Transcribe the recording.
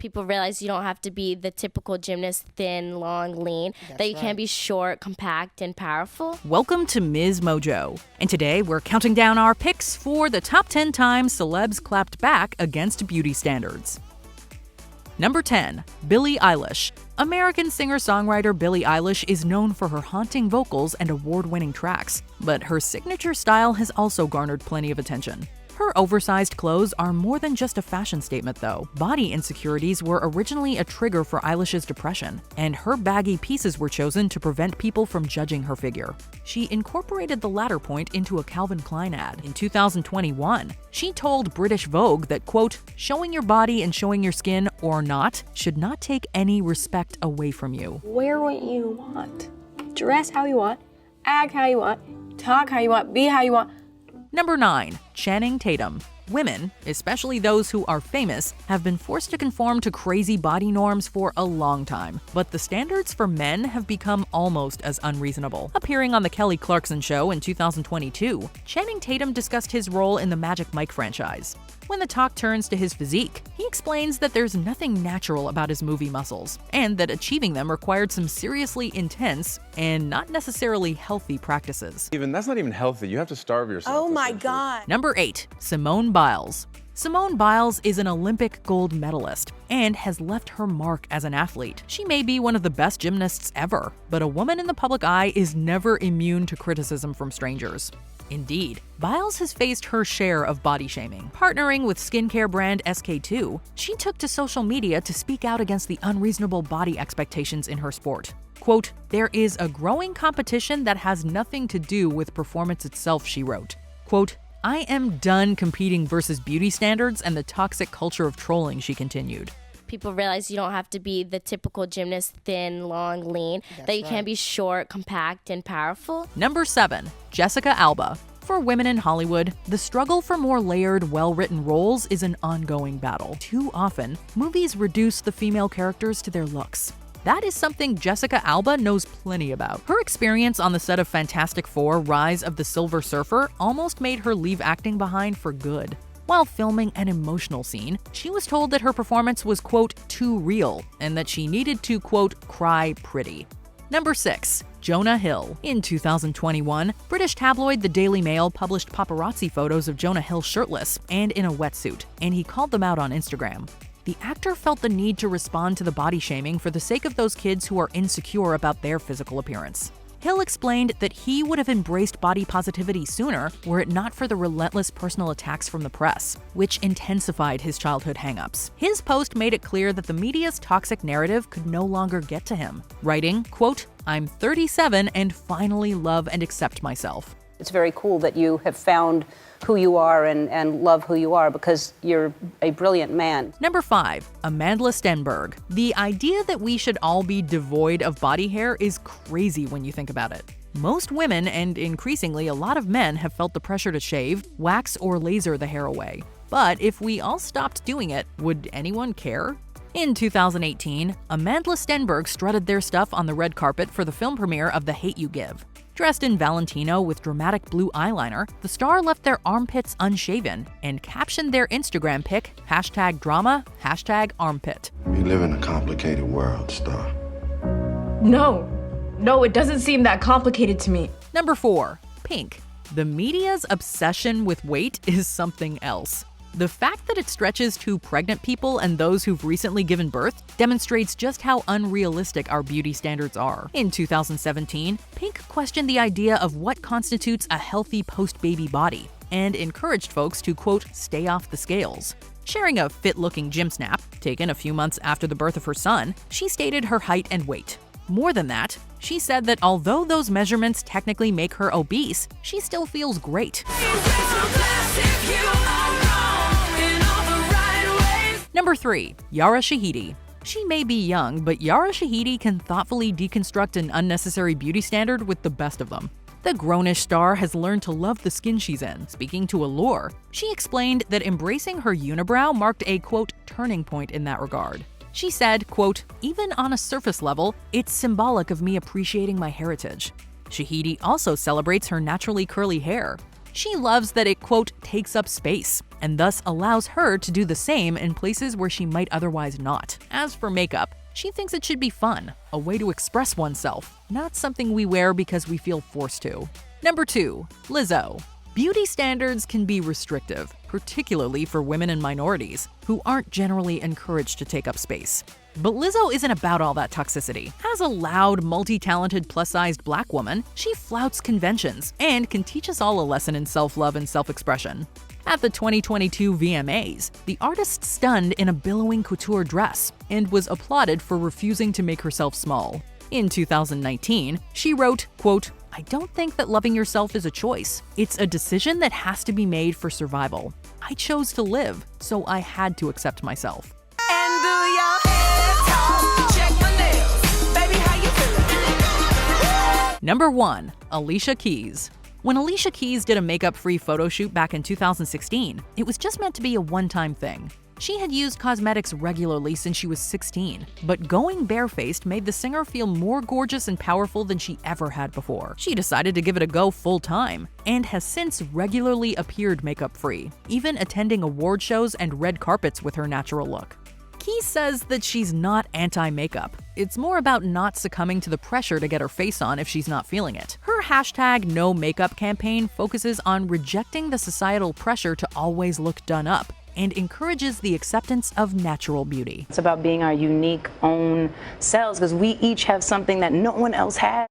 People realize you don't have to be the typical gymnast, thin, long, lean, that you can be short, compact, and powerful. Welcome to Ms. Mojo, and today we're counting down our picks for the top 10 times celebs clapped back against beauty standards. Number 10. Billie Eilish. American singer-songwriter Billie Eilish is known for her haunting vocals and award-winning tracks, but her signature style has also garnered plenty of attention. Her oversized clothes are more than just a fashion statement, though. Body insecurities were originally a trigger for Eilish's depression, and her baggy pieces were chosen to prevent people from judging her figure. She incorporated the latter point into a Calvin Klein ad. In 2021, she told British Vogue that, quote, "Showing your body and showing your skin, or not, should not take any respect away from you." Wear what you want. Dress how you want. Act how you want. Talk how you want. Be how you want. Number 9. Channing Tatum. Women, especially those who are famous, have been forced to conform to crazy body norms for a long time. But the standards for men have become almost as unreasonable. Appearing on The Kelly Clarkson Show in 2022, Channing Tatum discussed his role in the Magic Mike franchise. When the talk turns to his physique, he explains that there's nothing natural about his movie muscles, and that achieving them required some seriously intense and not necessarily healthy practices. That's not even healthy. You have to starve yourself. Oh my God. Number 8. Simone Biles. Simone Biles is an Olympic gold medalist and has left her mark as an athlete. She may be one of the best gymnasts ever, but a woman in the public eye is never immune to criticism from strangers. Indeed, Biles has faced her share of body shaming. Partnering with skincare brand SK2, she took to social media to speak out against the unreasonable body expectations in her sport. Quote, "There is a growing competition that has nothing to do with performance itself," she wrote. Quote, "I am done competing versus beauty standards and the toxic culture of trolling," she continued. People realize you don't have to be the typical gymnast, thin, long, lean, that you can be short, compact, and powerful. Number 7. Jessica Alba. For women in Hollywood, the struggle for more layered, well-written roles is an ongoing battle. Too often, movies reduce the female characters to their looks. That is something Jessica Alba knows plenty about. Her experience on the set of Fantastic Four: Rise of the Silver Surfer almost made her leave acting behind for good. While filming an emotional scene, she was told that her performance was, quote, "too real," and that she needed to, quote, "cry pretty." Number 6. Jonah Hill. In 2021, British tabloid The Daily Mail published paparazzi photos of Jonah Hill shirtless and in a wetsuit, and he called them out on Instagram. The actor felt the need to respond to the body shaming for the sake of those kids who are insecure about their physical appearance. Hill explained that he would have embraced body positivity sooner were it not for the relentless personal attacks from the press, which intensified his childhood hang-ups. His post made it clear that the media's toxic narrative could no longer get to him, writing, quote, "I'm 37 and finally love and accept myself." It's very cool that you have found who you are and love who you are, because you're a brilliant man. Number 5. Amandla Stenberg. The idea that we should all be devoid of body hair is crazy when you think about it. Most women, and increasingly a lot of men, have felt the pressure to shave, wax, or laser the hair away. But if we all stopped doing it, would anyone care? In 2018, Amandla Stenberg strutted their stuff on the red carpet for the film premiere of The Hate U Give. Dressed in Valentino with dramatic blue eyeliner, the star left their armpits unshaven and captioned their Instagram pic, #drama, #armpit. You live in a complicated world, Star. No, it doesn't seem that complicated to me. Number 4. Pink. The media's obsession with weight is something else. The fact that it stretches to pregnant people and those who've recently given birth demonstrates just how unrealistic our beauty standards are. In 2017, Pink questioned the idea of what constitutes a healthy post-baby body and encouraged folks to, quote, "stay off the scales." Sharing a fit-looking gym snap, taken a few months after the birth of her son, she stated her height and weight. More than that, she said that although those measurements technically make her obese, she still feels great. Number 3. Yara Shahidi. She may be young, but Yara Shahidi can thoughtfully deconstruct an unnecessary beauty standard with the best of them. The grownish star has learned to love the skin she's in. Speaking to Allure, she explained that embracing her unibrow marked a, quote, "turning point" in that regard. She said, quote, "Even on a surface level, it's symbolic of me appreciating my heritage." Shahidi also celebrates her naturally curly hair. She loves that it, quote, takes up space, and thus allows her to do the same in places where she might otherwise not. As for makeup, she thinks it should be fun, a way to express oneself, not something we wear because we feel forced to. Number 2, Lizzo. Beauty standards can be restrictive, particularly for women and minorities, who aren't generally encouraged to take up space. But Lizzo isn't about all that toxicity. As a loud, multi-talented, plus-sized black woman, she flouts conventions and can teach us all a lesson in self-love and self-expression. At the 2022 VMAs, the artist stunned in a billowing couture dress and was applauded for refusing to make herself small. In 2019, she wrote, quote, "I don't think that loving yourself is a choice. It's a decision that has to be made for survival. I chose to live, so I had to accept myself." And do your head talk, check my nails, baby, how you feeling? Number 1, Alicia Keys. When Alicia Keys did a makeup-free photo shoot back in 2016, it was just meant to be a one-time thing. She had used cosmetics regularly since she was 16, but going barefaced made the singer feel more gorgeous and powerful than she ever had before. She decided to give it a go full-time, and has since regularly appeared makeup-free, even attending award shows and red carpets with her natural look. Keys says that she's not anti-makeup. It's more about not succumbing to the pressure to get her face on if she's not feeling it. Her #NoMakeup campaign focuses on rejecting the societal pressure to always look done up, and encourages the acceptance of natural beauty. It's about being our unique own selves, because we each have something that no one else has.